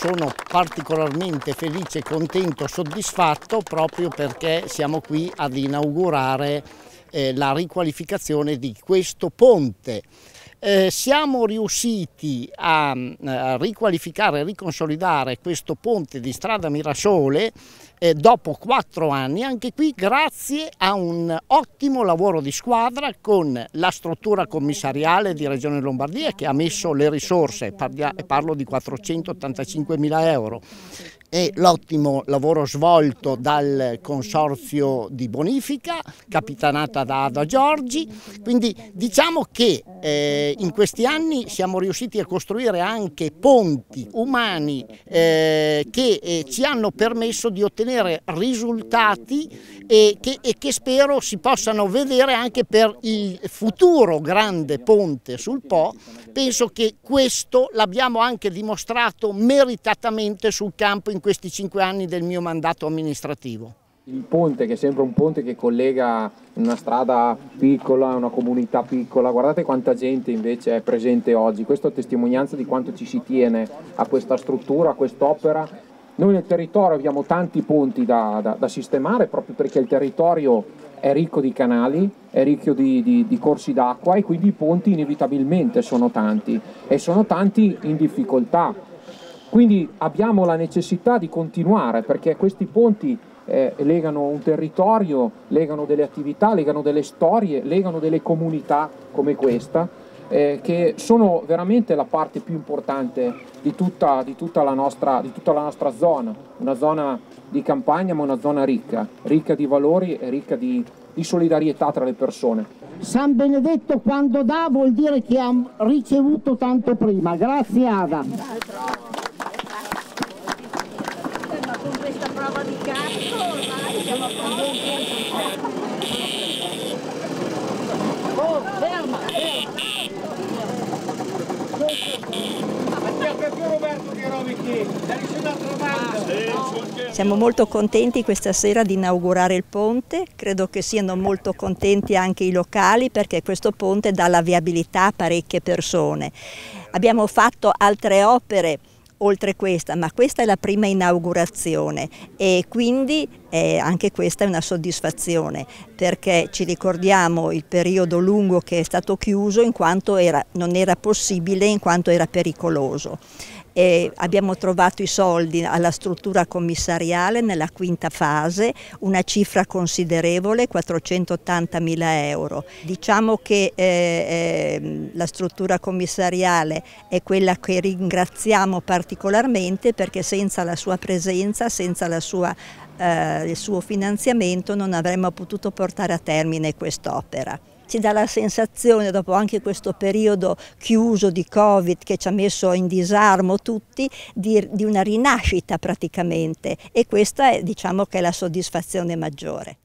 sono particolarmente felice, contento, soddisfatto proprio perché siamo qui ad inaugurare la riqualificazione di questo ponte. Siamo riusciti a riqualificare e riconsolidare questo ponte di strada Mirasole dopo 4 anni, anche qui grazie a un ottimo lavoro di squadra con la struttura commissariale di Regione Lombardia che ha messo le risorse, parlo di 485.000 euro, e l'ottimo lavoro svolto dal consorzio di bonifica capitanata da Ada Giorgi. Quindi diciamo che in questi anni siamo riusciti a costruire anche ponti umani che ci hanno permesso di ottenere risultati e che spero si possano vedere anche per il futuro grande ponte sul Po. Penso che questo l'abbiamo anche dimostrato meritatamente sul campo in questi 5 anni del mio mandato amministrativo. Il ponte, che è sempre un ponte che collega una strada piccola, una comunità piccola, guardate quanta gente invece è presente oggi, questo è testimonianza di quanto ci si tiene a questa struttura, a quest'opera. Noi nel territorio abbiamo tanti ponti da sistemare proprio perché il territorio è ricco di canali, è ricco di corsi d'acqua e quindi i ponti inevitabilmente sono tanti e sono tanti in difficoltà. Quindi abbiamo la necessità di continuare perché questi ponti legano un territorio, legano delle attività, legano delle storie, legano delle comunità come questa, che sono veramente la parte più importante di tutta la nostra zona, una zona di campagna ma una zona ricca di valori e ricca di solidarietà tra le persone. San Benedetto quando dà vuol dire che ha ricevuto tanto prima. Grazie Ada. Ma con questa prova di cazzo ormai siamo a Oh, ferma! Siamo molto contenti questa sera di inaugurare il ponte, credo che siano molto contenti anche i locali perché questo ponte dà la viabilità a parecchie persone. Abbiamo fatto altre opere oltre questa, ma questa è la prima inaugurazione e quindi anche questa è una soddisfazione perché ci ricordiamo il periodo lungo che è stato chiuso in quanto non era possibile, in quanto era pericoloso. E abbiamo trovato i soldi alla struttura commissariale nella quinta fase, una cifra considerevole, 480.000 euro. Diciamo che la struttura commissariale è quella che ringraziamo particolarmente perché senza la sua presenza, senza il suo finanziamento non avremmo potuto portare a termine quest'opera. Ci dà la sensazione, dopo anche questo periodo chiuso di Covid che ci ha messo in disarmo tutti, di una rinascita praticamente e questa è, diciamo che è la soddisfazione maggiore.